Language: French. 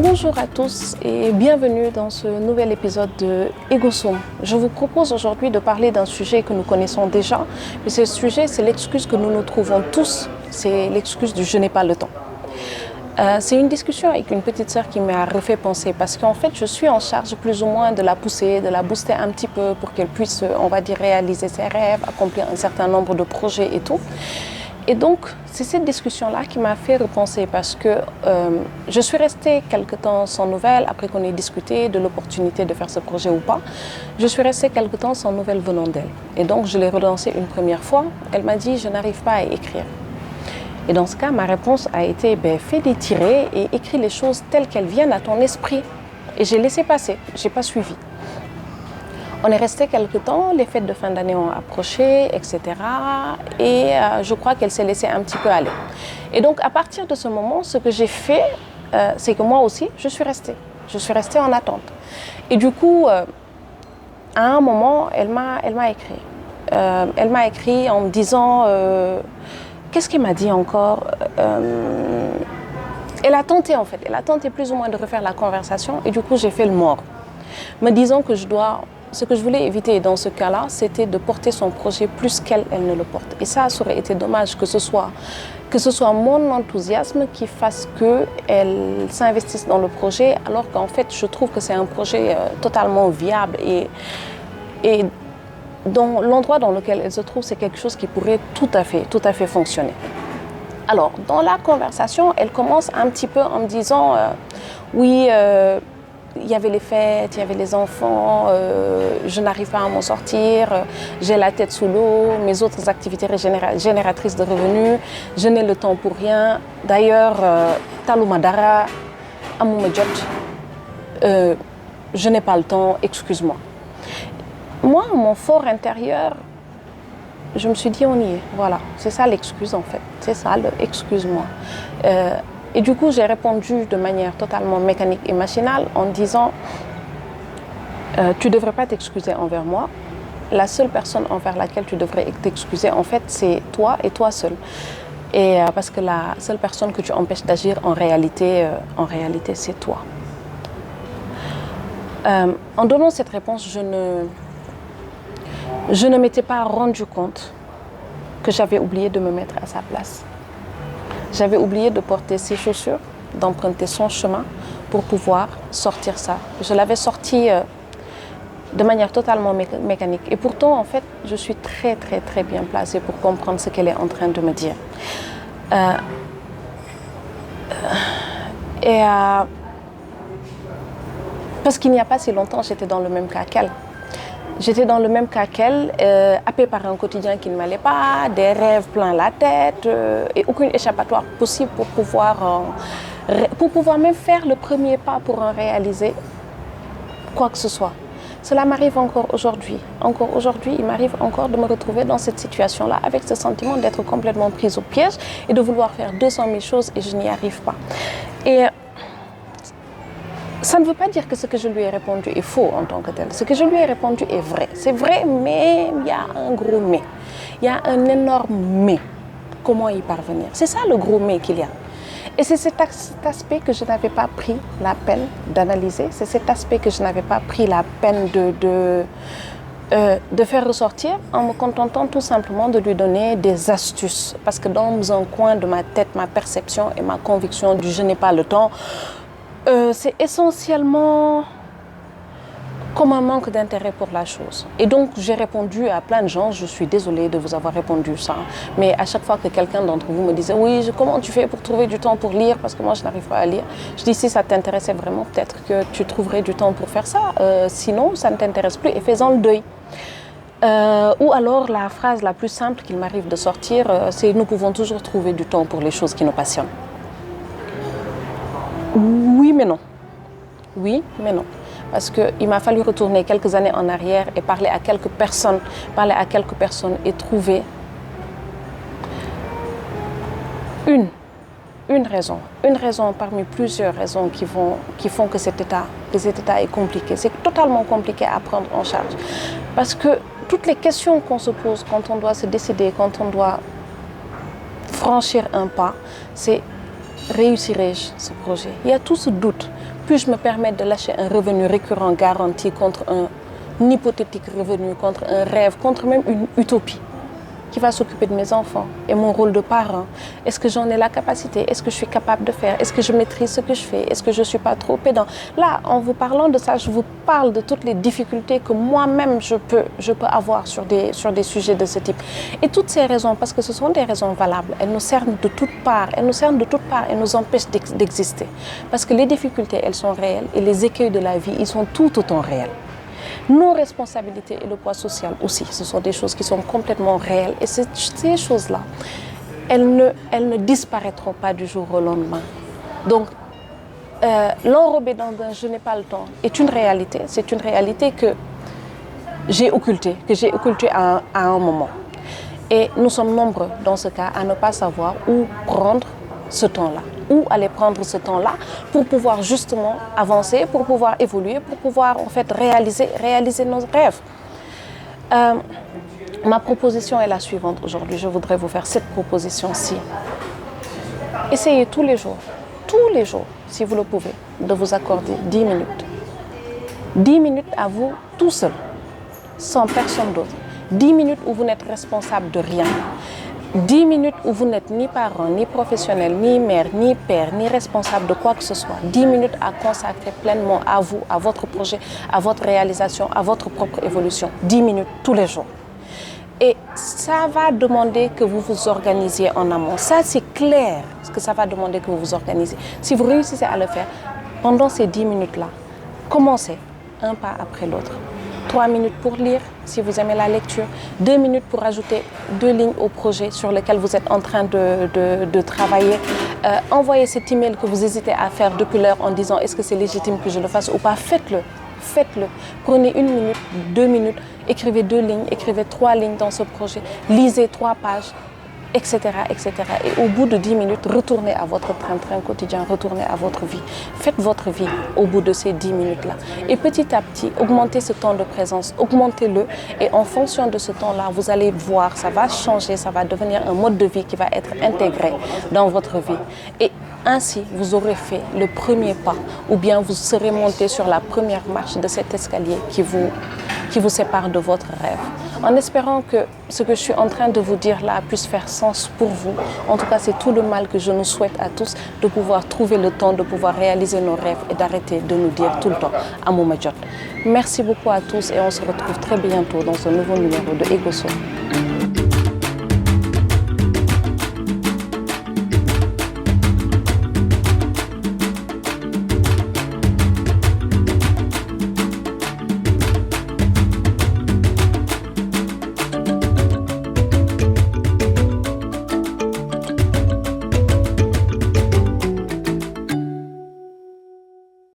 Bonjour à tous et bienvenue dans ce nouvel épisode de Egosum. Je vous propose aujourd'hui de parler d'un sujet que nous connaissons déjà, mais ce sujet, c'est l'excuse que nous nous trouvons tous, c'est l'excuse du « je n'ai pas le temps ». C'est une discussion avec une petite sœur qui m'a refait penser parce qu'en fait, je suis en charge plus ou moins de la pousser, de la booster un petit peu pour qu'elle puisse, on va dire, réaliser ses rêves, accomplir un certain nombre de projets et tout. Et donc, c'est cette discussion-là qui m'a fait repenser parce que je suis restée quelque temps sans nouvelles après qu'on ait discuté de l'opportunité de faire ce projet ou pas. Je suis restée quelque temps sans nouvelles venant d'elle. Et donc, je l'ai relancée une première fois. Elle m'a dit, je n'arrive pas à écrire. Et dans ce cas, ma réponse a été, fais des tirets et écris les choses telles qu'elles viennent à ton esprit. Et j'ai laissé passer, je n'ai pas suivi. On est resté quelque temps, les fêtes de fin d'année ont approché, etc. Et je crois qu'elle s'est laissée un petit peu aller. Et donc, à partir de ce moment, ce que j'ai fait, c'est que moi aussi, je suis restée. Je suis restée en attente. Et du coup, à un moment, elle m'a écrit. Elle m'a écrit en me disant... Qu'est-ce qu'elle m'a dit encore? Elle a tenté en fait, elle a tenté plus ou moins de refaire la conversation et du coup j'ai fait le mort. Me disant que ce que je voulais éviter dans ce cas-là, c'était de porter son projet plus qu'elle ne le porte. Et ça aurait été dommage que ce soit mon enthousiasme qui fasse qu'elle s'investisse dans le projet alors qu'en fait je trouve que c'est un projet totalement viable et dans l'endroit dans lequel elle se trouve, c'est quelque chose qui pourrait tout à fait fonctionner. Alors, dans la conversation, elle commence un petit peu en me disant oui, il y avait les fêtes, il y avait les enfants, je n'arrive pas à m'en sortir, j'ai la tête sous l'eau, mes autres activités génératrices de revenus, je n'ai le temps pour rien. D'ailleurs, Taloumadara, Amoumedjot, je n'ai pas le temps, excuse-moi. Moi, mon fort intérieur, je me suis dit, on y est. Voilà, c'est ça l'excuse en fait. C'est ça le excuse-moi. Et du coup, j'ai répondu de manière totalement mécanique et machinale en disant, tu ne devrais pas t'excuser envers moi. La seule personne envers laquelle tu devrais t'excuser, en fait, c'est toi et toi seul. Et parce que la seule personne que tu empêches d'agir, en réalité, c'est toi. En donnant cette réponse, je ne m'étais pas rendu compte que j'avais oublié de me mettre à sa place. J'avais oublié de porter ses chaussures, d'emprunter son chemin pour pouvoir sortir ça. Je l'avais sorti de manière totalement mécanique. Et pourtant, en fait, je suis très bien placée pour comprendre ce qu'elle est en train de me dire. Parce qu'il n'y a pas si longtemps, j'étais dans le même cas qu'elle. J'étais dans le même cas qu'elle, happée par un quotidien qui ne m'allait pas, des rêves plein la tête et aucune échappatoire possible pour pouvoir même faire le premier pas pour en réaliser quoi que ce soit. Cela m'arrive encore aujourd'hui. Encore aujourd'hui, il m'arrive encore de me retrouver dans cette situation-là avec ce sentiment d'être complètement prise au piège et de vouloir faire 200 000 choses et je n'y arrive pas. Et ça ne veut pas dire que ce que je lui ai répondu est faux en tant que tel. Ce que je lui ai répondu est vrai. C'est vrai, mais il y a un gros mais. Il y a un énorme mais. Comment y parvenir? C'est ça le gros mais qu'il y a. Et c'est cet aspect que je n'avais pas pris la peine d'analyser. C'est cet aspect que je n'avais pas pris la peine de faire ressortir en me contentant tout simplement de lui donner des astuces. Parce que dans un coin de ma tête, ma perception et ma conviction du « je n'ai pas le temps », c'est essentiellement comme un manque d'intérêt pour la chose. Et donc, j'ai répondu à plein de gens, je suis désolée de vous avoir répondu ça, mais à chaque fois que quelqu'un d'entre vous me disait « Oui, comment tu fais pour trouver du temps pour lire ?» Parce que moi, je n'arrive pas à lire. Je dis « Si ça t'intéressait vraiment, peut-être que tu trouverais du temps pour faire ça. Sinon, ça ne t'intéresse plus et fais-en le deuil. » Ou alors, la phrase la plus simple qu'il m'arrive de sortir, c'est « Nous pouvons toujours trouver du temps pour les choses qui nous passionnent. » Oui, mais non. Oui, mais non. Parce qu'il m'a fallu retourner quelques années en arrière et parler à quelques personnes et trouver une raison parmi plusieurs raisons qui font que cet état est compliqué. C'est totalement compliqué à prendre en charge. Parce que toutes les questions qu'on se pose quand on doit se décider, quand on doit franchir un pas, c'est réussirai-je ce projet? Il y a tout ce doute. Puis-je me permettre de lâcher un revenu récurrent garanti contre un hypothétique revenu, contre un rêve, contre même une utopie qui va s'occuper de mes enfants et mon rôle de parent? Est-ce que j'en ai la capacité? Est-ce que je suis capable de faire? Est-ce que je maîtrise ce que je fais? Est-ce que je ne suis pas trop pédant? Là, en vous parlant de ça, je vous parle de toutes les difficultés que moi-même je peux avoir sur des sujets de ce type. Et toutes ces raisons, parce que ce sont des raisons valables, elles nous cernent de toutes parts, elles nous empêchent d'exister. Parce que les difficultés, elles sont réelles et les écueils de la vie, ils sont tout autant réels. Nos responsabilités et le poids social aussi, ce sont des choses qui sont complètement réelles. Et ces choses-là, elles ne disparaîtront pas du jour au lendemain. Donc, l'enrober dans un « je n'ai pas le temps » est une réalité. C'est une réalité que j'ai occultée à un moment. Et nous sommes nombreux dans ce cas à ne pas savoir où prendre ce temps-là. Où aller prendre ce temps-là pour pouvoir justement avancer, pour pouvoir évoluer, pour pouvoir en fait réaliser nos rêves. Ma proposition est la suivante aujourd'hui. Je voudrais vous faire cette proposition-ci. Essayez tous les jours, si vous le pouvez, de vous accorder 10 minutes. 10 minutes à vous tout seul, sans personne d'autre. 10 minutes où vous n'êtes responsable de rien. 10 minutes où vous n'êtes ni parent, ni professionnel, ni mère, ni père, ni responsable de quoi que ce soit. 10 minutes à consacrer pleinement à vous, à votre projet, à votre réalisation, à votre propre évolution. 10 minutes tous les jours. Et ça va demander que vous vous organisiez en amont. Ça, c'est clair, ce que ça va demander que vous vous organisez. Si vous réussissez à le faire, pendant ces 10 minutes-là, commencez un pas après l'autre. 3 minutes pour lire, si vous aimez la lecture. 2 minutes pour ajouter 2 lignes au projet sur lequel vous êtes en train de travailler. Envoyez cet email que vous hésitez à faire depuis l'heure en disant est-ce que c'est légitime que je le fasse ou pas. Faites-le. Faites-le. Prenez 1 minute, 2 minutes, écrivez 2 lignes, écrivez 3 lignes dans ce projet. Lisez 3 pages, etc., etc. Et au bout de 10 minutes, retournez à votre train-train quotidien, retournez à votre vie. Faites votre vie au bout de ces 10 minutes-là. Et petit à petit, augmentez ce temps de présence, augmentez-le. Et en fonction de ce temps-là, vous allez voir, ça va changer, ça va devenir un mode de vie qui va être intégré dans votre vie. Et ainsi, vous aurez fait le premier pas ou bien vous serez monté sur la première marche de cet escalier qui vous sépare de votre rêve. En espérant que ce que je suis en train de vous dire là puisse faire sens pour vous. En tout cas, c'est tout le mal que je nous souhaite à tous de pouvoir trouver le temps, de pouvoir réaliser nos rêves et d'arrêter de nous dire tout le temps « Amouma Jot ». Merci beaucoup à tous et on se retrouve très bientôt dans un nouveau numéro de Ego Soul.